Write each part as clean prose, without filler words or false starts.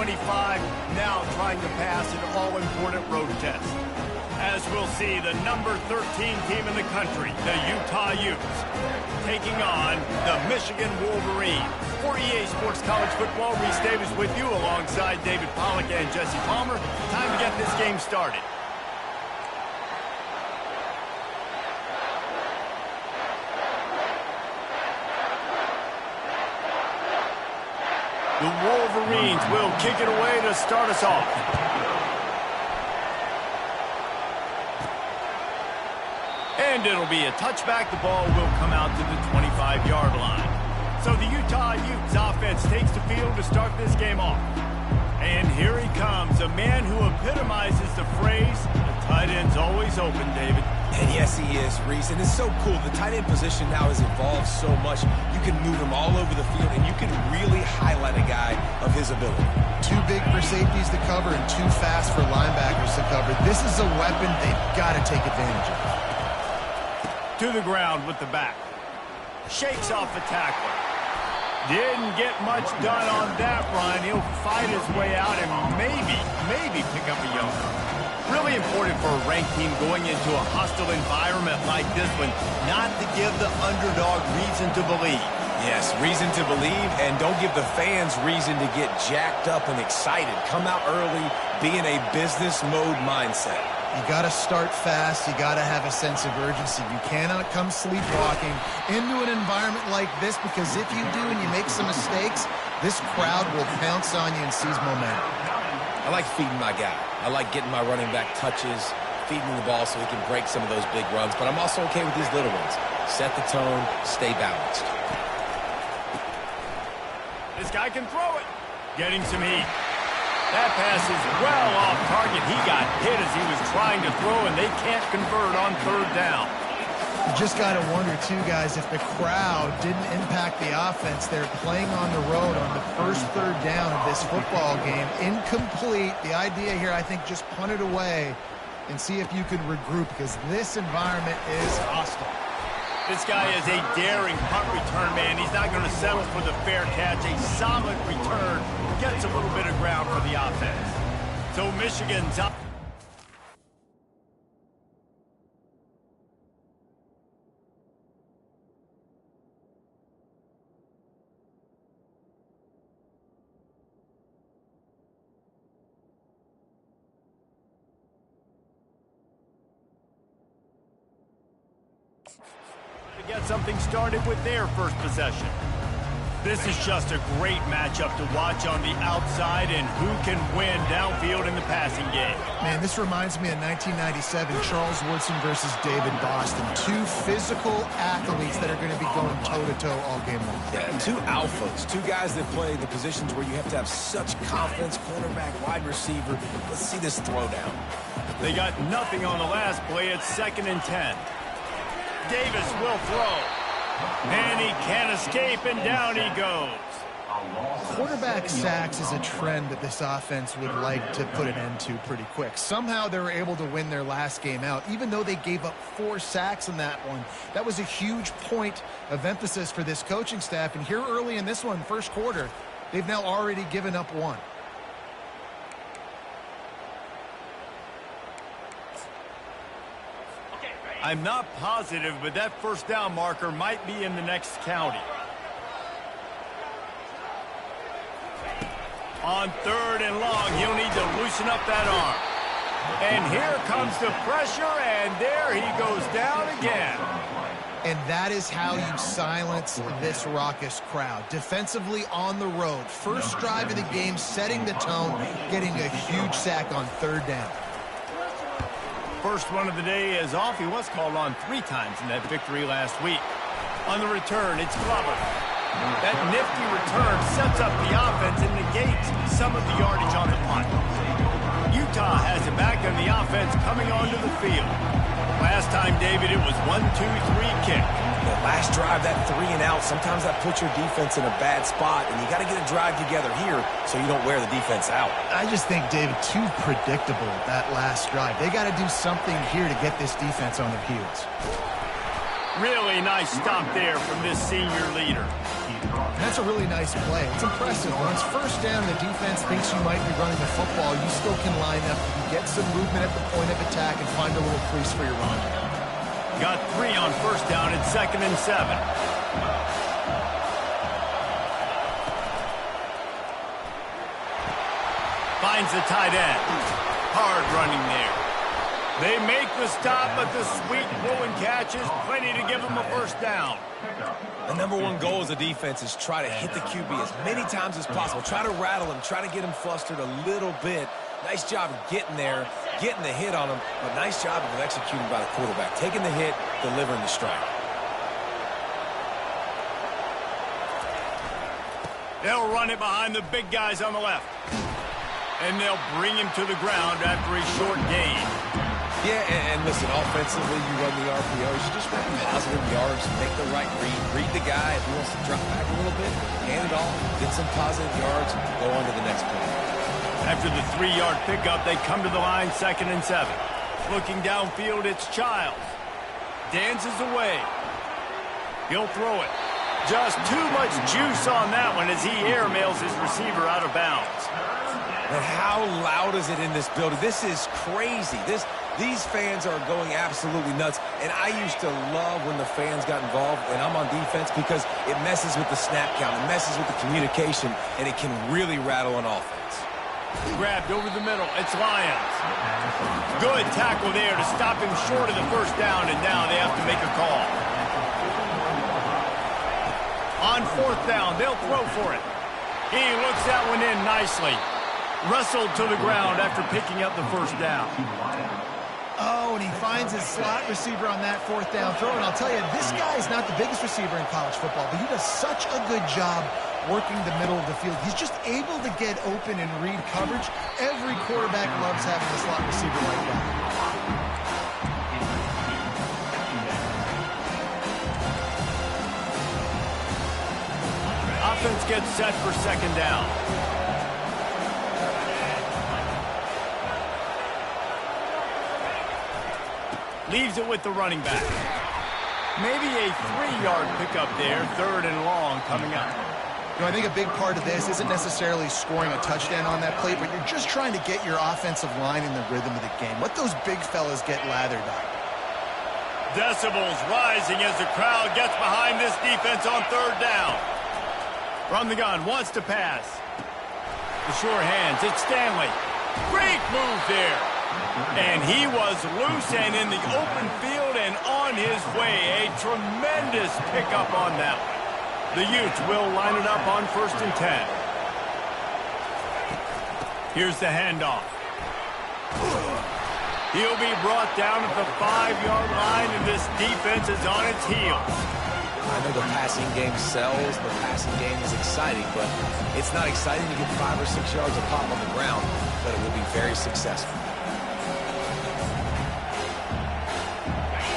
25, now trying to pass an all-important road test. As we'll see, the number 13 team in the country, the Utah Utes, taking on the Michigan Wolverines. For EA Sports College Football, Reese Davis with you alongside David Pollack and Jesse Palmer. Time to get this game started. The Wolverines will kick it away to start us off. And it'll be a touchback. The ball will come out to the 25-yard line. So the Utah Utes offense takes the field to start this game off. And here he comes, a man who epitomizes the phrase, the tight end's always open, David. And yes, he is, Reese. And it's so cool. The tight end position now has evolved so much. You can move him all over the field, and you can really highlight a guy of his ability. Too big for safeties to cover and too fast for linebackers to cover. This is a weapon they've got to take advantage of. To the ground with the back. Shakes off the tackler. Didn't get much done on that run. He'll fight his way out and maybe pick up a yard. Really important for a ranked team going into a hostile environment like this one, not to give the underdog reason to believe. Yes, reason to believe, and don't give the fans reason to get jacked up and excited. Come out early, be in a business mode mindset. You got to start fast. You got to have a sense of urgency. You cannot come sleepwalking into an environment like this, because if you do and you make some mistakes, this crowd will pounce on you and seize momentum. I like feeding my guy. I like getting my running back touches, feeding the ball so he can break some of those big runs, but I'm also okay with these little ones. Set the tone, stay balanced. This guy can throw it. Getting some heat. That pass is well off target. He got hit as he was trying to throw, and they can't convert on third down. You just got to wonder, too, guys, if the crowd didn't impact the offense. They're playing on the road on the first third down of this football game. Incomplete. The idea here, I think, just punt it away and see if you can regroup, because this environment is hostile. This guy is a daring punt return man. He's not going to settle for the fair catch. A solid return gets a little bit of ground for the offense. So Michigan's up. To get something started with their first possession. This is just a great matchup to watch on the outside, and who can win downfield in the passing game. Man, this reminds me of 1997, Charles Woodson versus David Boston. Two physical athletes that are going to be going toe-to-toe all game long. Yeah, two alphas, two guys that play the positions where you have to have such confidence, cornerback, wide receiver. Let's see this throwdown. They got nothing on the last play. It's 2nd and 10. Davis will throw. And he can't escape, and down he goes. Quarterback sacks is a trend that this offense would like to put an end to pretty quick. Somehow they were able to win their last game out, even though they gave up 4 sacks in that one. That was a huge point of emphasis for this coaching staff. And here early in this one, first quarter, they've now already given up 1. I'm not positive, but that first down marker might be in the next county. On 3rd and long, he'll need to loosen up that arm. And here comes the pressure, and there he goes down again. And that is how you silence this raucous crowd. Defensively on the road. First drive of the game, setting the tone, getting a huge sack on 3rd down. First one of the day is off. He was called on 3 times in that victory last week. On the return, it's Glover. That nifty return sets up the offense and negates some of the yardage on the punt. Utah has it back, and the offense coming onto the field. Last time, David, it was 1-2-3 kick. The last drive, that 3 and out, sometimes that puts your defense in a bad spot, and you got to get a drive together here so you don't wear the defense out. I just think, David, too predictable that last drive. They got to do something here to get this defense on their heels. Really nice stop there from this senior leader. That's a really nice play. It's impressive. When it's first down, the defense thinks you might be running the football. You still can line up, you can get some movement at the point of attack, and find a little crease for your run. Got 3 on first down. It's 2nd and 7. Finds the tight end. Hard running there. They make the stop, but the sweet blowing catch is plenty to give them a first down. The number one goal as a defense is try to hit the QB as many times as possible. Try to rattle him, try to get him flustered a little bit. Nice job of getting there, getting the hit on him, but nice job of executing by the quarterback. Taking the hit, delivering the strike. They'll run it behind the big guys on the left. And they'll bring him to the ground after a short gain. Yeah, and listen, offensively, you run the RPOs. You just run positive yards, make the right read the guy. If he wants to drop back a little bit, hand it off, get some positive yards, go on to the next play. After the 3-yard pickup, they come to the line, 2nd and 7. Looking downfield, it's Childs. Dances away. He'll throw it. Just too much juice on that one as he airmails his receiver out of bounds. But how loud is it in this building? This is crazy. These fans are going absolutely nuts. And I used to love when the fans got involved, and I'm on defense, because it messes with the snap count. It messes with the communication, and it can really rattle an offense. Grabbed over the middle. It's Lyons. Good tackle there to stop him short of the first down, and now they have to make a call. On 4th down, they'll throw for it. He looks that one in nicely. Wrestled to the ground after picking up the first down. Oh, and he finds his slot receiver on that 4th down throw. And I'll tell you, this guy is not the biggest receiver in college football, but he does such a good job working the middle of the field. He's just able to get open and read coverage. Every quarterback loves having a slot receiver like that. Offense gets set for 2nd down. Leaves it with the running back. Maybe a 3-yard pickup there, 3rd and long coming up. You know, I think a big part of this isn't necessarily scoring a touchdown on that play, but you're just trying to get your offensive line in the rhythm of the game. Let those big fellas get lathered up. Decibels rising as the crowd gets behind this defense on 3rd down. From the gun, wants to pass. The sure hands, it's Stanley. Great move there. And he was loose and in the open field and on his way. A tremendous pickup on that one. The Utes will line it up on 1st and 10. Here's the handoff. He'll be brought down at the 5-yard line, and this defense is on its heels. I know the passing game sells, the passing game is exciting, but it's not exciting to get 5 or 6 yards of pop on the ground, but it will be very successful.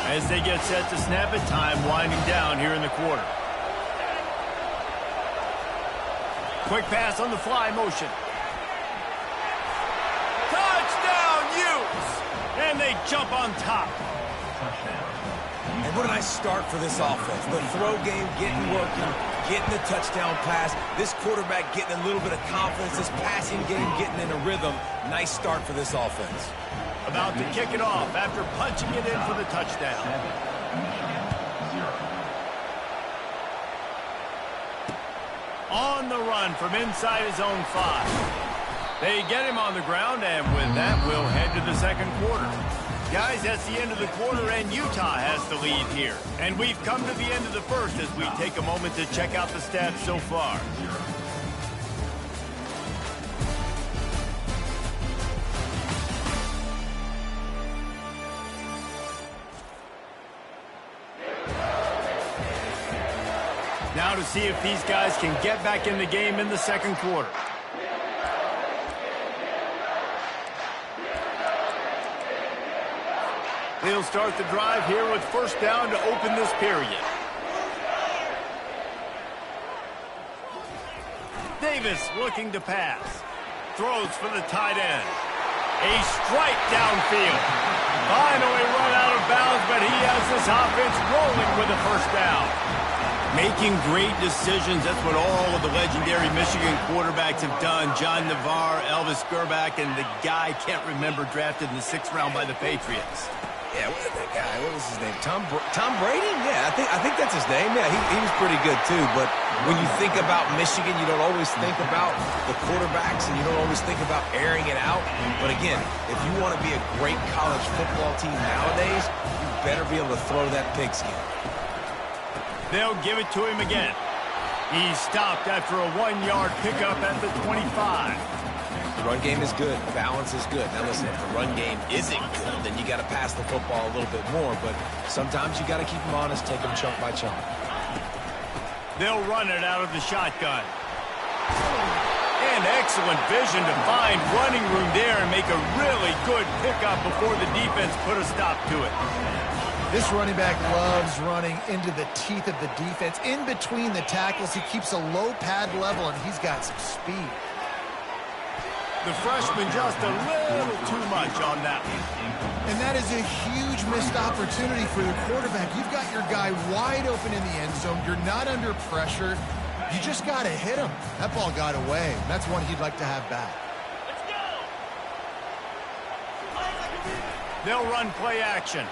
As they get set to snap it, time winding down here in the quarter. Quick pass on the fly motion. Touchdown, Utes! And they jump on top. And what a nice start for this offense. The throw game getting working, getting the touchdown pass. This quarterback getting a little bit of confidence. This passing game getting in a rhythm. Nice start for this offense. About to kick it off after punching it in for the touchdown. On the run from inside his own 5. They get him on the ground, and with that, we'll head to the 2nd quarter. Guys, that's the end of the quarter, and Utah has the lead here. And we've come to the end of the 1st as we take a moment to check out the stats so far. Now to see if these guys can get back in the game in the 2nd quarter. They'll start the drive here with 1st down to open this period. Davis looking to pass. Throws for the tight end. A strike downfield. Finally run out of bounds, but he has this offense rolling with a 1st down. Making great decisions, that's what all of the legendary Michigan quarterbacks have done. John Navarre, Elvis Grbac, and the guy can't remember, drafted in the 6th round by the Patriots. Yeah, what was that guy? What was his name? Tom Brady? Yeah, I think that's his name. Yeah, he was pretty good too. But when you think about Michigan, you don't always think about the quarterbacks, and you don't always think about airing it out. But again, if you want to be a great college football team nowadays, you better be able to throw that pigskin. They'll give it to him again. He's stopped after a 1-yard pickup at the 25. Run game is good. Balance is good. Now listen, if the run game isn't good, then you got to pass the football a little bit more. But sometimes you got to keep them honest, take them chunk by chunk. They'll run it out of the shotgun. And excellent vision to find running room there and make a really good pickup before the defense put a stop to it. This running back loves running into the teeth of the defense. In between the tackles, he keeps a low pad level, and he's got some speed. The freshman just a little too much on that one. And that is a huge missed opportunity for the quarterback. You've got your guy wide open in the end zone. You're not under pressure. You just got to hit him. That ball got away. That's one he'd like to have back. Let's go! They'll run play action.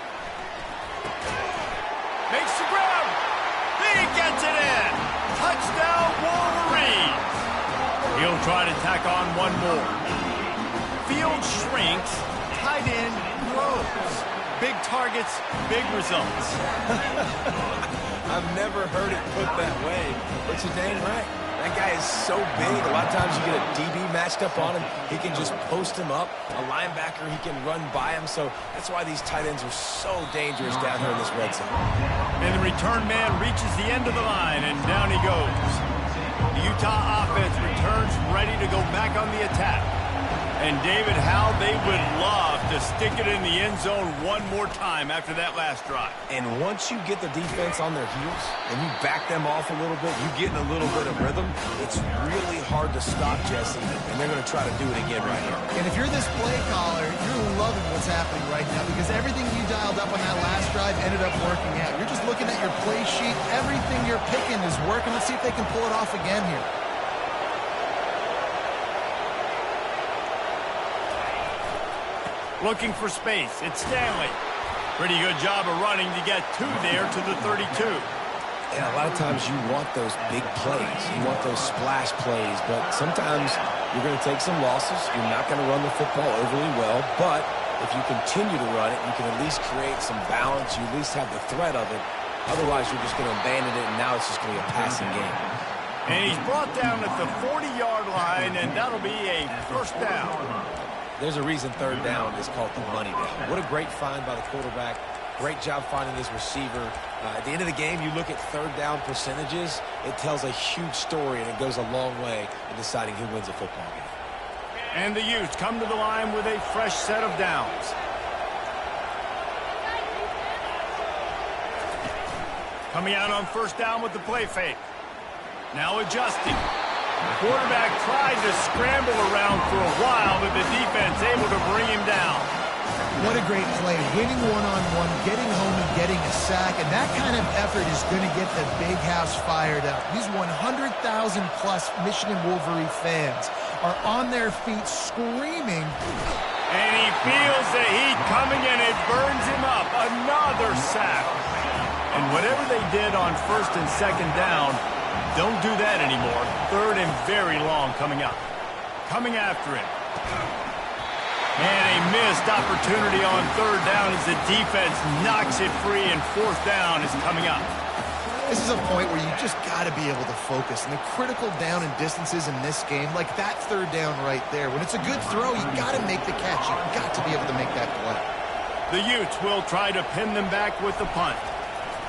Makes the grab. He gets it in. Touchdown, Wolverines. He'll try to tack on one more. Field shrinks, tight end grows. Big targets, big results. I've never heard it put that way, but you're dang right. That guy is so big. A lot of times you get a DB matched up on him. He can just post him up. A linebacker, he can run by him. So that's why these tight ends are so dangerous down here in this red zone. And the return man reaches the end of the line, and down he goes. The Utah offense returns ready to go back on the attack. And David, how they would love to stick it in the end zone one more time after that last drive. And once you get the defense on their heels and you back them off a little bit, you get in a little bit of rhythm, it's really hard to stop, Jesse, and they're going to try to do it again right here. And if you're this play caller, you're loving what's happening right now because everything you dialed up on that last drive ended up working out. You're just looking at your play sheet. Everything you're picking is working. Let's see if they can pull it off again here. Looking for space. It's Stanley. Pretty good job of running to get two there to the 32. Yeah, a lot of times you want those big plays. You want those splash plays, but sometimes you're going to take some losses. You're not going to run the football overly well, but if you continue to run it, you can at least create some balance. You at least have the threat of it. Otherwise, you're just going to abandon it, and now it's just going to be a passing game. And he's brought down at the 40-yard line, and that'll be a first down. There's a reason third down is called the money down. What a great find by the quarterback. Great job finding his receiver. At the end of the game, you look at third down percentages. It tells a huge story, and it goes a long way in deciding who wins a football game. And the Utes come to the line with a fresh set of downs. Coming out on first down with the play fake. Now adjusting. The quarterback tried to scramble around for a while, but the defense able to bring him down. What a great play. Winning one-on-one, getting home and getting a sack, and that kind of effort is going to get the big house fired up. These 100,000-plus Michigan Wolverine fans are on their feet screaming. And he feels the heat coming, and it burns him up. Another sack. And whatever they did on first and second down, don't do that anymore. Third and very long coming up. Coming after him. And a missed opportunity on third down as the defense knocks it free, and fourth down is coming up. This is a point where you just got to be able to focus. And the critical down and distances in this game, like that third down right there, when it's a good throw, you got to make the catch. You've got to be able to make that play. The Utes will try to pin them back with the punt.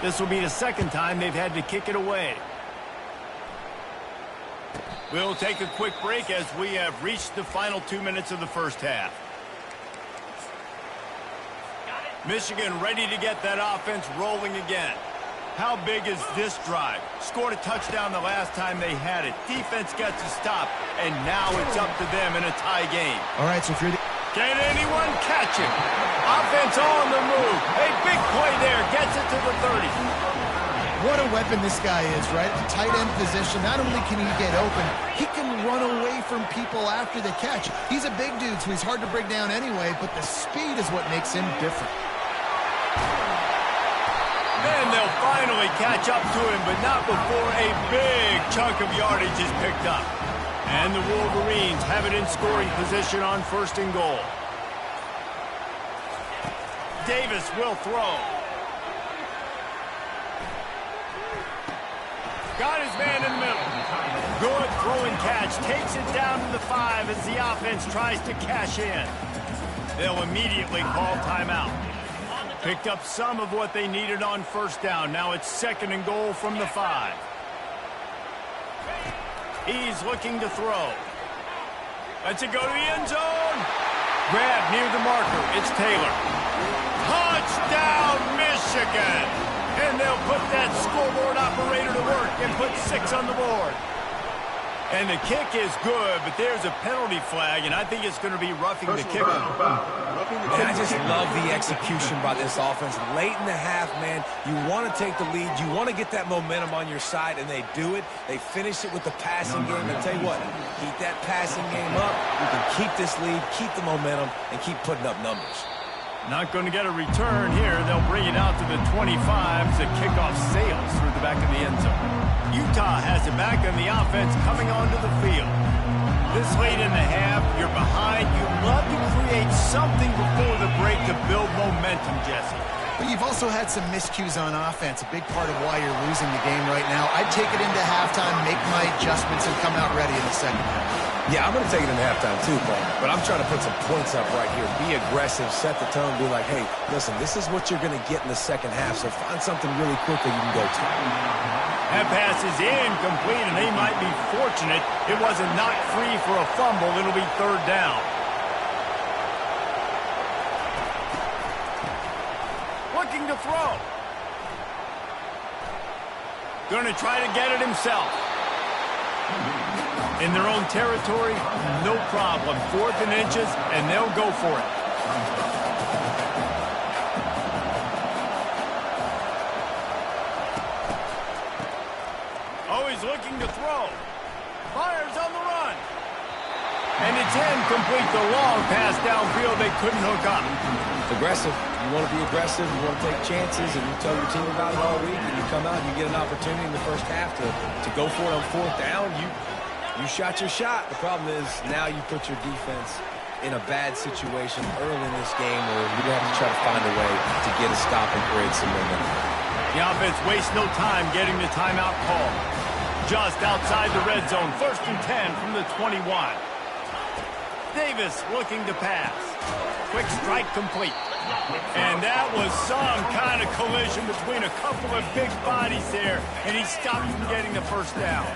This will be the second time they've had to kick it away. We'll take a quick break as we have reached the final 2 minutes of the first half. Michigan ready to get that offense rolling again. How big is this drive? Scored a touchdown the last time they had it. Defense gets a stop, and now it's up to them in a tie game. All right, so if you're... Can anyone catch him? Offense on the move. A big play there. Gets it to the 30. What a weapon this guy is, right? At the tight end position, not only can he get open, he can run away from people after the catch. He's a big dude, so he's hard to bring down anyway, but the speed is what makes him different. Then they'll finally catch up to him, but not before a big chunk of yardage is picked up. And the Wolverines have it in scoring position on 1st and goal. Davis will throw. Got his man in the middle. Good throwing catch. Takes it down to the 5 as the offense tries to cash in. They'll immediately call timeout. Picked up some of what they needed on 1st down. Now it's 2nd and goal from the 5. He's looking to throw. Lets it go to the end zone. Grab near the marker. It's Taylor. Touchdown, Michigan! And they'll put that scoreboard operator to work and put 6 on the board. And the kick is good, but there's a penalty flag, and I think it's going to be roughing the kicker. Man, I just love the execution by this offense. Late in the half, man, you want to take the lead. You want to get that momentum on your side, and they do it. They finish it with the passing game. And tell you what, keep that passing game up. You can keep this lead, keep the momentum, and keep putting up numbers. Not going to get a return here. They'll bring it out to the 25 as the kickoff sails through the back of the end zone. Utah has it back on the offense coming onto the field. This late in the half, you're behind. You love to create something before the break to build momentum, Jesse. But you've also had some miscues on offense, a big part of why you're losing the game right now. I'd take it into halftime, make my adjustments, and come out ready in the second half. Yeah, I'm going to take it in halftime too, Paul. But I'm trying to put some points up right here. Be aggressive, set the tone, be like, hey, listen, this is what you're going to get in the second half, so find something really quick that you can go to. That pass is incomplete, and they might be fortunate it wasn't knocked free for a fumble. It'll be 3rd down. Looking to throw. Going to try to get it himself. In their own territory, no problem. 4th and inches, and they'll go for it. Oh, he's looking to throw. Fires on the run. And it's incomplete. The long pass downfield they couldn't hook up. It's aggressive. You want to be aggressive. You want to take chances, and you tell your team about it all week, and you come out and you get an opportunity in the first half to go for it on 4th down. You shot your shot. The problem is now you put your defense in a bad situation early in this game where you're going to have to try to find a way to get a stop and create some momentum. The offense wastes no time getting the timeout call. Just outside the red zone, 1st and 10 from the 21. Davis looking to pass. Quick strike complete. And that was some kind of collision between a couple of big bodies there, and he stopped from getting the 1st down.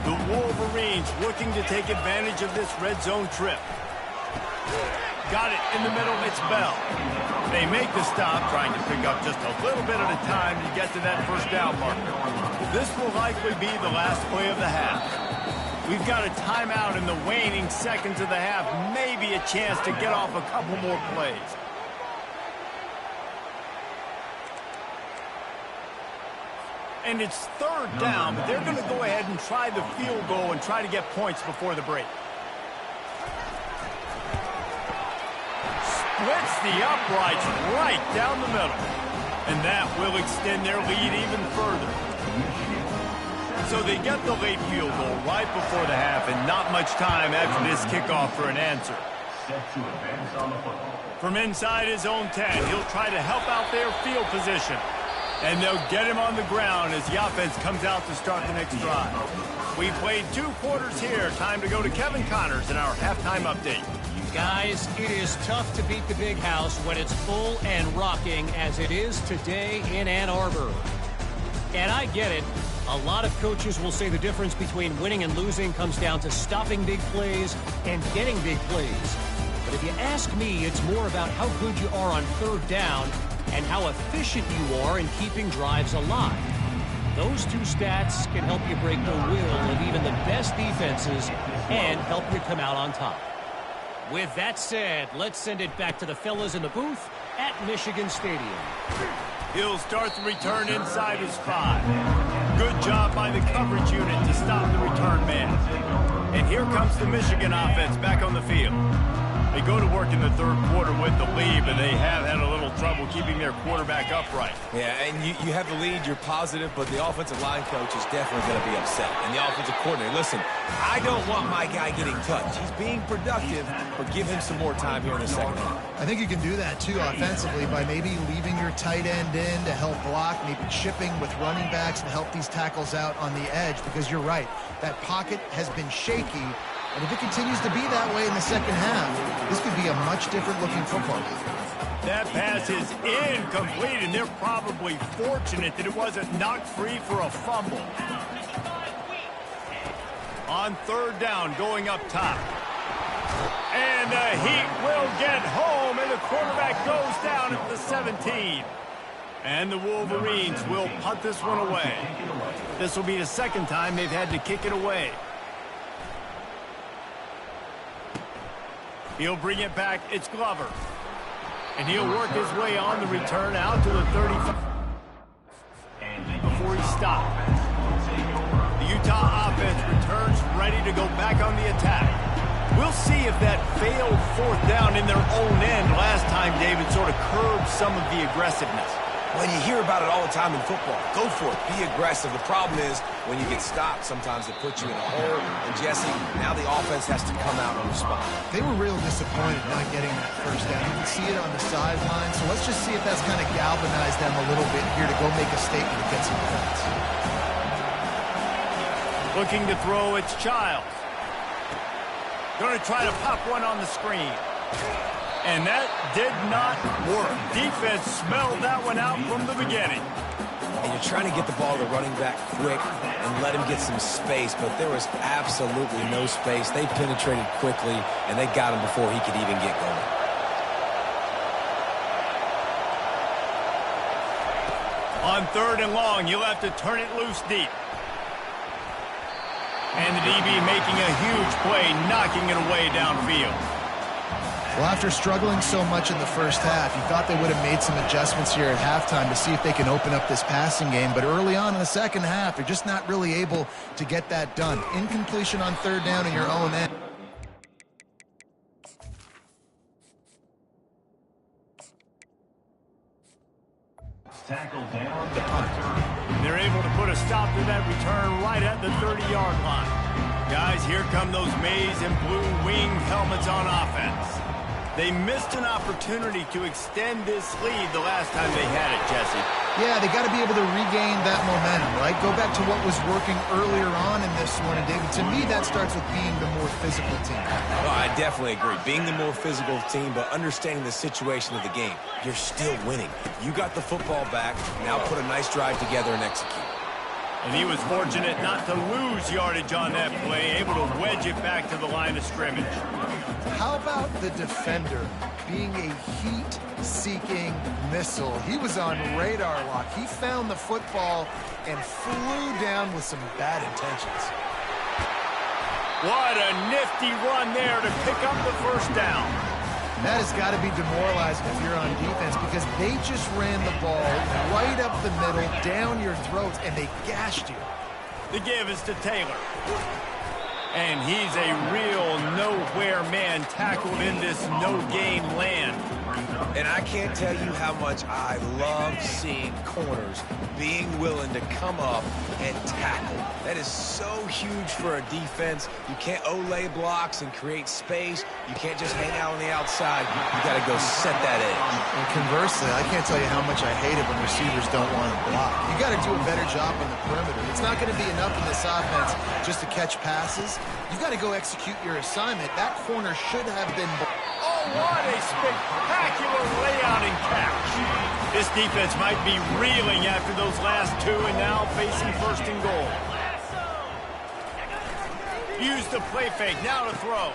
The Wolverines looking to take advantage of this red zone trip. Got it in the middle, it's Bell. They make the stop, trying to pick up just a little bit at a time to get to that 1st down marker. This will likely be the last play of the half. We've got a timeout in the waning seconds of the half, maybe a chance to get off a couple more plays. And it's 3rd down, but they're going to go ahead and try the field goal and try to get points before the break. Splits the uprights right down the middle. And that will extend their lead even further. So they get the late field goal right before the half, and not much time after this kickoff for an answer. From inside his own 10, he'll try to help out their field position. And they'll get him on the ground as the offense comes out to start the next drive. We played 2 quarters here. Time to go to Kevin Connors in our halftime update. Guys, it is tough to beat the Big House when it's full and rocking as it is today in Ann Arbor. And I get it. A lot of coaches will say the difference between winning and losing comes down to stopping big plays and getting big plays. But if you ask me, it's more about how good you are on 3rd down and how efficient you are in keeping drives alive. Those 2 stats can help you break the will of even the best defenses and help you come out on top. With that said, let's send it back to the fellas in the booth at Michigan Stadium. He'll start the return inside his 5. Good job by the coverage unit to stop the return man. And here comes the Michigan offense back on the field. They go to work in the third quarter with the lead, but they have had a little trouble keeping their quarterback upright. Yeah, and you have the lead, you're positive, but the offensive line coach is definitely going to be upset. And the offensive coordinator, listen, I don't want my guy getting touched. He's being productive, but give him some more time here in the second half. I think you can do that, too, offensively, by maybe leaving your tight end in to help block, maybe chipping with running backs to help these tackles out on the edge, because you're right. That pocket has been shaky. And if it continues to be that way in the second half, this could be a much different looking football game. That pass is incomplete, and they're probably fortunate that it wasn't knocked free for a fumble. On third down, going up top. And the Heat will get home, and the quarterback goes down at the 17. And the Wolverines will punt this one away. This will be the second time they've had to kick it away. He'll bring it back. It's Glover. And he'll work his way on the return out to the 35 before he stopped. The Utah offense returns ready to go back on the attack. We'll see if that failed fourth down in their own end last time, David, sort of curbed some of the aggressiveness. When you hear about it all the time in football, go for it. Be aggressive. The problem is when you get stopped, sometimes it puts you in a hole. And, Jesse, now the offense has to come out and respond. They were real disappointed not getting that first down. You can see it on the sideline. So let's just see if that's kind of galvanized them a little bit here to go make a statement and get some points. Looking to throw, it's Childs. Going to try to pop one on the screen. And that did not work. Defense smelled that one out from the beginning. And you're trying to get the ball to the running back quick and let him get some space, but there was absolutely no space. They penetrated quickly, and they got him before he could even get going. On third and long, you'll have to turn it loose deep. And the DB making a huge play, knocking it away downfield. Well, after struggling so much in the first half, you thought they would have made some adjustments here at halftime to see if they can open up this passing game. But early on in the second half, they're just not really able to get that done. Incompletion on third down in your own end. They're able to put a stop to that return right at the 30-yard line. Guys, here come those maize and blue winged helmets on offense. They missed an opportunity to extend this lead the last time they had it, Jesse. Yeah, they got to be able to regain that momentum, right? Go back to what was working earlier on in this one. And, David, to me, that starts with being the more physical team. Well, I definitely agree. Being the more physical team, but understanding the situation of the game. You're still winning. You got the football back. Now put a nice drive together and execute. And he was fortunate not to lose yardage on that play, able to wedge it back to the line of scrimmage. How about the defender being a heat-seeking missile? He was on radar lock. He found the football and flew down with some bad intentions. What a nifty run there to pick up the first down. That has got to be demoralizing if you're on defense because they just ran the ball right up the middle, down your throats, and they gashed you. The give is to Taylor. And he's a real nowhere man tackled in this no-game land. And I can't tell you how much I love seeing corners being willing to come up and tackle. That is so huge for a defense. You can't olay blocks and create space. You can't just hang out on the outside. You got to go set that edge. And conversely, I can't tell you how much I hate it when receivers don't want to block. You got to do a better job on the perimeter. It's not going to be enough in this offense just to catch passes. You got to go execute your assignment. That corner should have been... Oh, what a spectacular layout and catch. This defense might be reeling after those last two and now facing first and goal. Use the play fake, now to throw.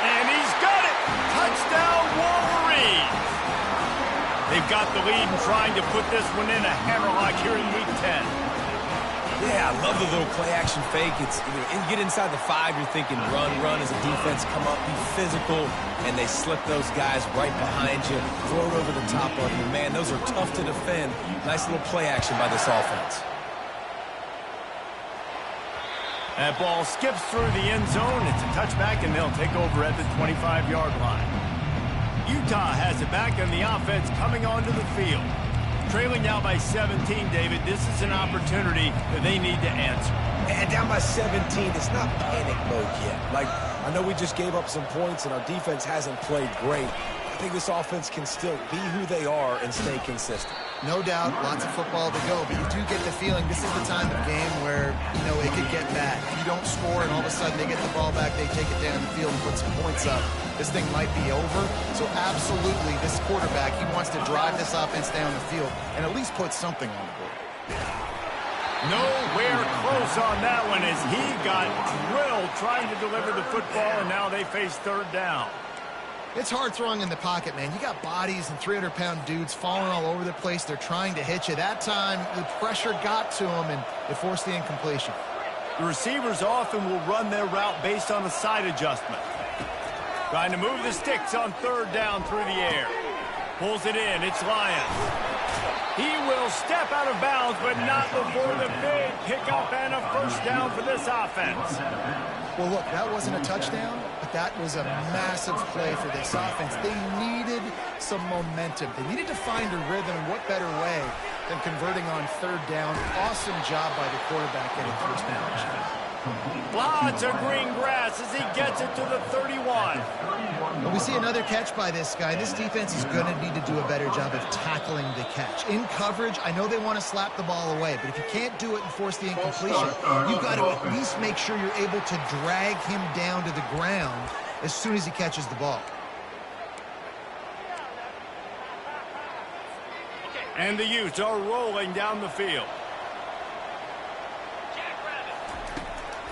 And he's got it! Touchdown, Wolverines! They've got the lead and trying to put this one in a hammerlock here in Week 10. Yeah, I love the little play-action fake. It's get inside the 5, you're thinking run as a defense, come up, be physical, and they slip those guys right behind you, throw it over the top of you. Man, those are tough to defend. Nice little play-action by this offense. That ball skips through the end zone. It's a touchback, and they'll take over at the 25-yard line. Utah has it back, and the offense coming onto the field. Trailing now by 17, David. This is an opportunity that they need to answer. And down by 17, it's not panic mode yet. Like, I know we just gave up some points, and our defense hasn't played great. I think this offense can still be who they are and stay consistent. No doubt, lots of football to go, but you do get the feeling this is the time of game where, you know, it could get bad. If you don't score and all of a sudden they get the ball back, they take it down the field and put some points up, this thing might be over. So absolutely, this quarterback, he wants to drive this offense down the field and at least put something on the board. Nowhere close on that one as he got drilled trying to deliver the football, and now they face third down. It's hard throwing in the pocket, man. You got bodies and 300-pound dudes falling all over the place. They're trying to hit you. That time, the pressure got to them, and it forced the incompletion. The receivers often will run their route based on a side adjustment. Trying to move the sticks on third down through the air. Pulls it in. It's Lyons. He will step out of bounds, but not before the big pickup and a first down for this offense. Well, look, that wasn't a touchdown, but that was a massive play for this offense. They needed some momentum. They needed to find a rhythm, and what better way than converting on third down. Awesome job by the quarterback getting first down. Lots of green grass as he gets it to the 31. But we see another catch by this guy. This defense is going to need to do a better job of tackling the catch. In coverage, I know they want to slap the ball away, but if you can't do it and force the incompletion, you've got to at least make sure you're able to drag him down to the ground as soon as he catches the ball. And the Utes are rolling down the field.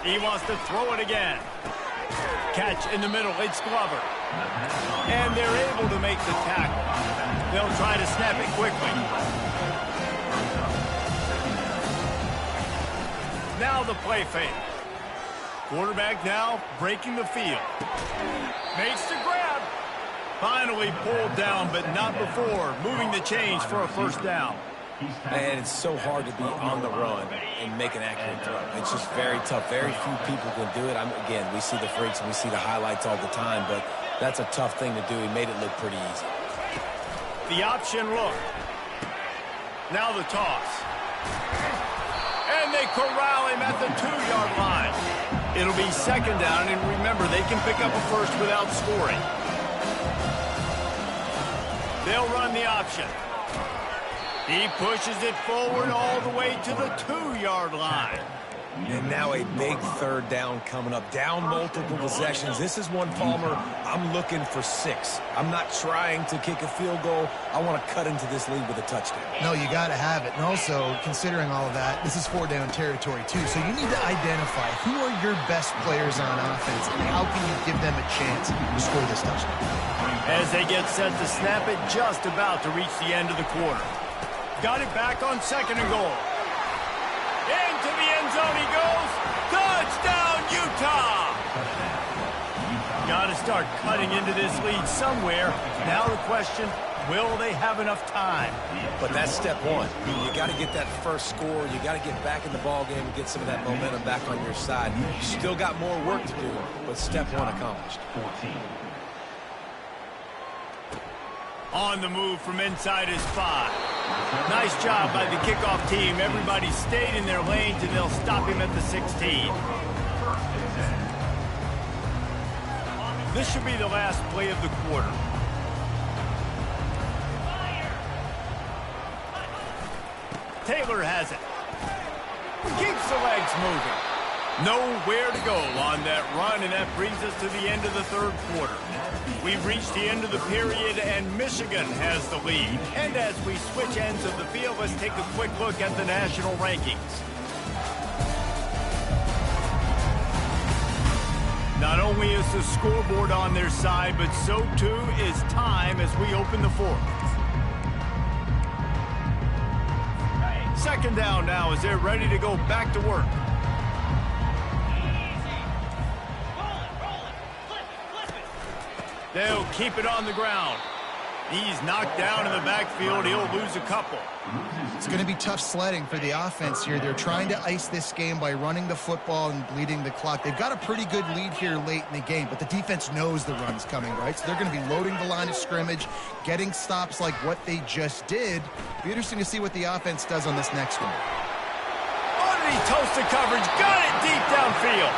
He wants to throw it again. Catch in the middle. It's Glover. And they're able to make the tackle. They'll try to snap it quickly. Now the play fake. Quarterback now breaking the field. Makes the grab. Finally pulled down, but not before moving the chains for a first down. Man, it's so hard to be on the run and make an accurate throw. It's just very tough. Very few people can do it. Again, we see the freaks and we see the highlights all the time, but that's a tough thing to do. He made it look pretty easy. The option look. Now the toss. And they corral him at the 2-yard line. It'll be second down, and remember, they can pick up a first without scoring. They'll run the option. He pushes it forward all the way to the 2-yard line. And now a big third down coming up. Down multiple possessions. This is one, Palmer, I'm looking for 6. I'm not trying to kick a field goal. I want to cut into this lead with a touchdown. No, you got to have it. And also, considering all of that, this is 4-down territory too. So you need to identify who are your best players on offense and how can you give them a chance to score this touchdown. As they get set to snap it, just about to reach the end of the quarter. Got it back on second and goal. Into the end zone he goes. Touchdown, Utah! Got to start cutting into this lead somewhere. Now the question, will they have enough time? But that's step one. You got to get that first score. You got to get back in the ball game and get some of that momentum back on your side. You still got more work to do, but step one accomplished. On the move from inside his 5. Nice job by the kickoff team. Everybody stayed in their lanes, and they'll stop him at the 16. This should be the last play of the quarter. Taylor has it. Keeps the legs moving. Nowhere to go on that run, and that brings us to the end of the third quarter. We've reached the end of the period, and Michigan has the lead. And as we switch ends of the field, let's take a quick look at the national rankings. Not only is the scoreboard on their side, but so too is time as we open the fourth. Second down now as they're ready to go back to work. They'll keep it on the ground. He's knocked down in the backfield. He'll lose a couple. It's going to be tough sledding for the offense here. They're trying to ice this game by running the football and bleeding the clock. They've got a pretty good lead here late in the game, but the defense knows the run's coming, right? So they're going to be loading the line of scrimmage, getting stops like what they just did. Be interesting to see what the offense does on this next one. Underneath toasted coverage, got it deep downfield.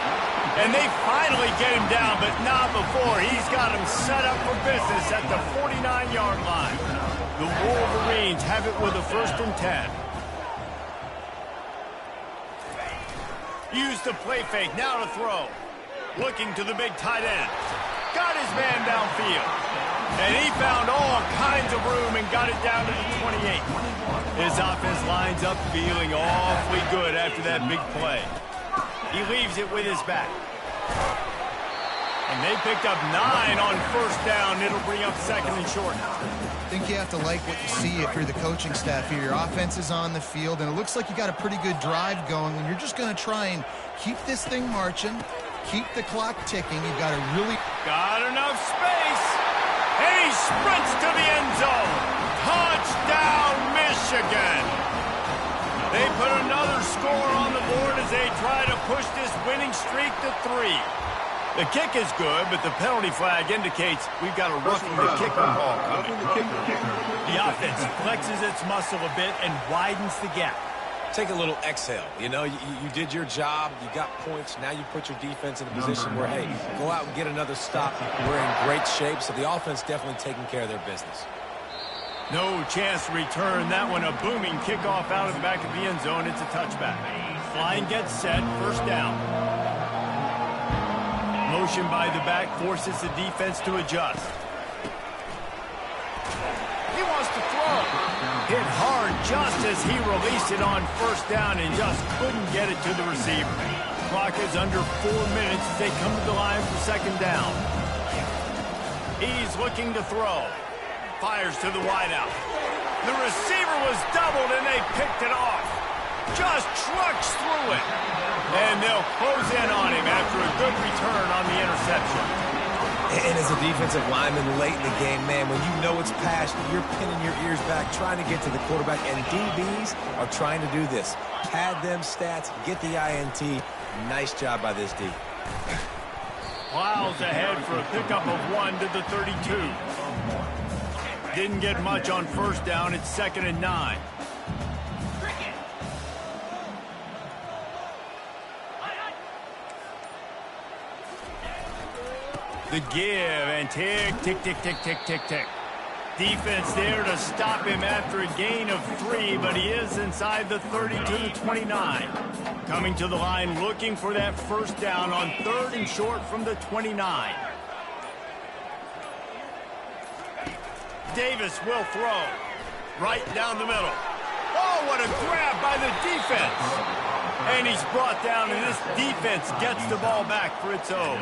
And they finally get him down, but not before. He's got him set up for business at the 49-yard line. The Wolverines have it with a 1st and 10. Use the play fake, now to throw. Looking to the big tight end. Got his man downfield. And he found all kinds of room and got it down to the 28. His offense lines up feeling awfully good after that big play. He leaves it with his back. And they picked up 9 on 1st down. It'll bring up 2nd and short. I think you have to like what you see if you're the coaching staff here. Your offense is on the field, and it looks like you got a pretty good drive going, and you're just going to try and keep this thing marching, keep the clock ticking. You've got to really... Got enough space. And he sprints to the end zone. Touchdown, Michigan. They put another score on the board as they try to push this winning streak to 3. The kick is good, but the penalty flag indicates we've got a roughing the kicker call coming. The offense flexes its muscle a bit and widens the gap. Take a little exhale. You know, you did your job. You got points. Now you put your defense in a position where, hey, go out and get another stop. We're in great shape, so the offense definitely taking care of their business. No chance to return that one. A booming kickoff out of the back of the end zone. It's a touchback. Line gets set. 1st down. Motion by the back forces the defense to adjust. He wants to throw. Hit hard just as he released it on 1st down and just couldn't get it to the receiver. Clock is under 4 minutes as they come to the line for 2nd down. He's looking to throw. Fires to the wideout. The receiver was doubled and they picked it off. Just trucks through it. And they'll close in on him after a good return on the interception. And as a defensive lineman late in the game, man, when you know it's passed, you're pinning your ears back, trying to get to the quarterback. And DBs are trying to do this. Pad them stats, get the INT. Nice job by this D. Plows ahead for a pickup of 1 to the 32. Didn't get much on 1st down. It's 2nd and 9. The give and tick, tick, tick, tick, tick, tick, tick. Defense there to stop him after a gain of 3, but he is inside the 30 to the 29. Coming to the line looking for that 1st down on 3rd and short from the 29. Davis will throw. Right down the middle. Oh, what a grab by the defense. And he's brought down, and this defense gets the ball back for its own.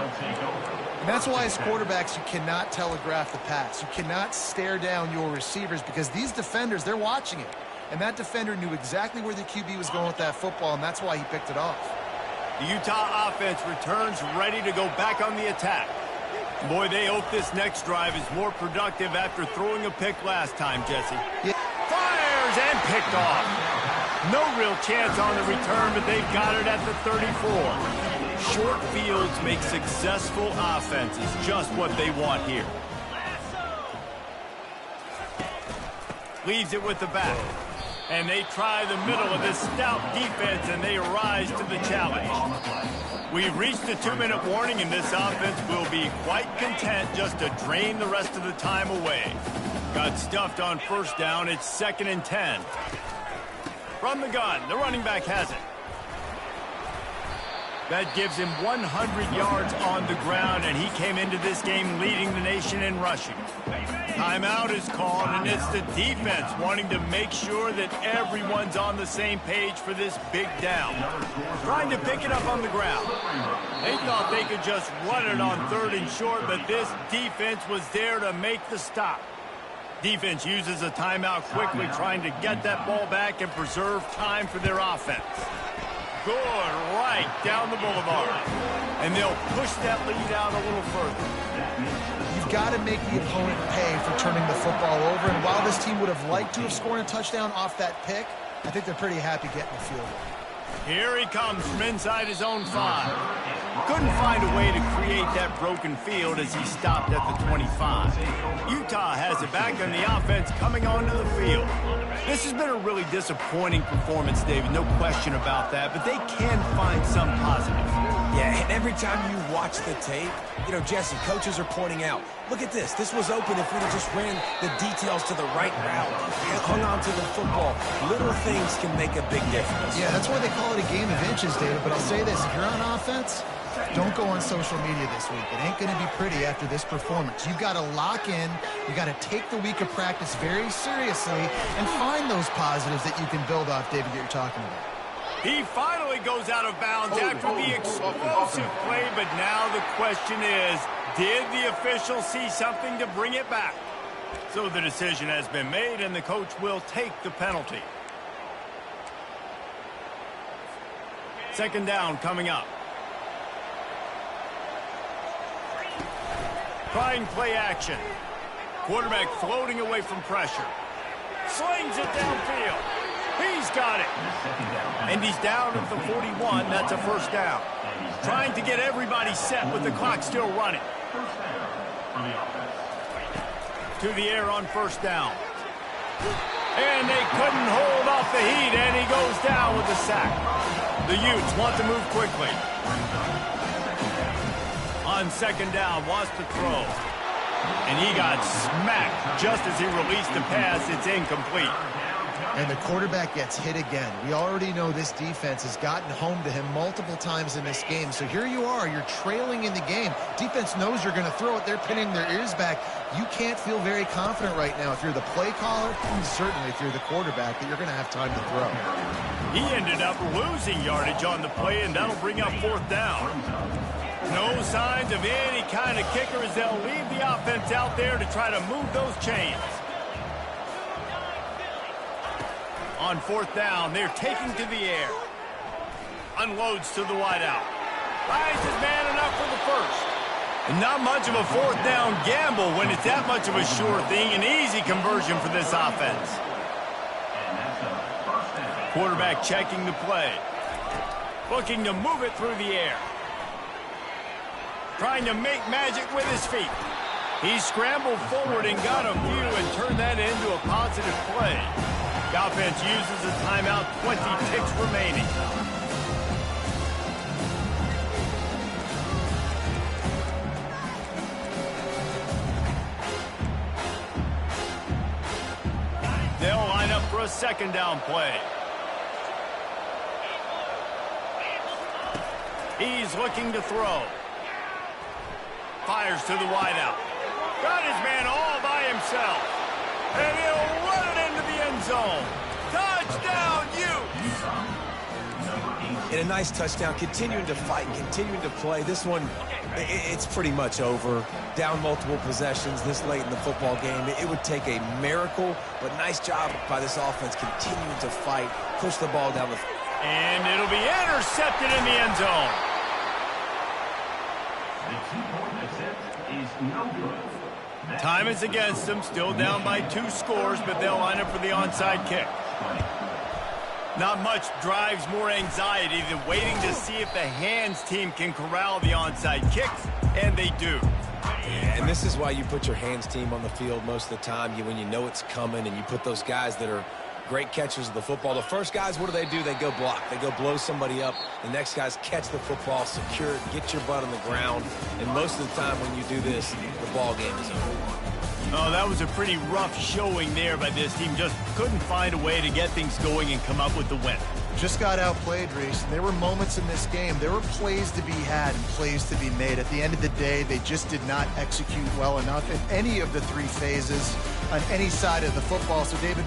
And that's why as quarterbacks you cannot telegraph the pass. You cannot stare down your receivers because these defenders, they're watching it. And that defender knew exactly where the QB was going with that football, and that's why he picked it off. The Utah offense returns ready to go back on the attack. Boy, they hope this next drive is more productive after throwing a pick last time, Jesse. Yeah. Fires and picked off. No real chance on the return, but they've got it at the 34. Short fields make successful offenses just what they want here. Leaves it with the back. And they try the middle of this stout defense, and they rise to the challenge. We've reached the 2-minute warning, and this offense will be quite content just to drain the rest of the time away. Got stuffed on 1st down. It's 2nd and 10. From the gun, the running back has it. That gives him 100 yards on the ground, and he came into this game leading the nation in rushing. Timeout is called, and it's the defense wanting to make sure that everyone's on the same page for this big down. Trying to pick it up on the ground. They thought they could just run it on 3rd and short, but this defense was there to make the stop. Defense uses a timeout quickly, trying to get that ball back and preserve time for their offense. Good right down the boulevard. And they'll push that lead out a little further. You've got to make the opponent pay for turning the football over. And while this team would have liked to have scored a touchdown off that pick, I think they're pretty happy getting the field goal. Here he comes from inside his own 5. Couldn't find a way to create that broken field as he stopped at the 25. Utah has it back on the offense coming onto the field. This has been a really disappointing performance, David, no question about that, but they can find some positive. Yeah, and every time you watch the tape, you know, Jesse, coaches are pointing out, look at this. This was open if we'd have just ran the details to the right route and hung on to the football. Little things can make a big difference. Yeah, that's why they call it a game of inches, David. But I'll say this, if you're on offense, don't go on social media this week. It ain't going to be pretty after this performance. You've got to lock in. You've got to take the week of practice very seriously and find those positives that you can build off, David, that you're talking about. He finally goes out of bounds after the explosive play, but now the question is, did the official see something to bring it back? So the decision has been made, and the coach will take the penalty. Second down coming up. Trying play action. Quarterback floating away from pressure. Slings it downfield. He's got it. And he's down at the 41. That's a first down. Trying to get everybody set with the clock still running. To the air on first down. And they couldn't hold off the heat, and he goes down with a sack. The Utes want to move quickly. On second down, wants to throw. And he got smacked just as he released the pass. It's incomplete. And the quarterback gets hit again. We already know this defense has gotten home to him multiple times in this game. So here you are. You're trailing in the game. Defense knows you're going to throw it. They're pinning their ears back. You can't feel very confident right now if you're the play caller, and certainly if you're the quarterback, that you're going to have time to throw. He ended up losing yardage on the play, and that'll bring up fourth down. No signs of any kind of kicker as they'll leave the offense out there to try to move those chains. On fourth down, they're taking to the air. Unloads to the wideout. Finds his man enough for the first. And not much of a fourth down gamble when it's that much of a sure thing. An easy conversion for this offense. Quarterback checking the play. Looking to move it through the air. Trying to make magic with his feet. He scrambled forward and got a view and turned that into a positive play. The offense uses a timeout, 20 ticks remaining. They'll line up for a second down play. He's looking to throw. Fires to the wideout. Got his man all by himself. And he'll run it into the end zone. Touchdown, Utes! And a nice touchdown, continuing to fight, continuing to play. This one, it's pretty much over. Down multiple possessions this late in the football game. It would take a miracle, but nice job by this offense continuing to fight, push the ball down the field. And it'll be intercepted in the end zone. Time is against them, still down by 2 scores, but they'll line up for the onside kick. Not much drives more anxiety than waiting to see if the hands team can corral the onside kicks, and they do. Yeah, and this is why you put your hands team on the field most of the time, when you know it's coming, and you put those guys that are great catchers of the football. The first guys, what do? They go block. They go blow somebody up. The next guys catch the football, secure it, get your butt on the ground. And most of the time when you do this, the ball game is over. Oh, that was a pretty rough showing there by this team. Just couldn't find a way to get things going and come up with the win. Just got outplayed, Reese. There were moments in this game. There were plays to be had and plays to be made. At the end of the day, they just did not execute well enough in any of the 3 phases on any side of the football. So, David,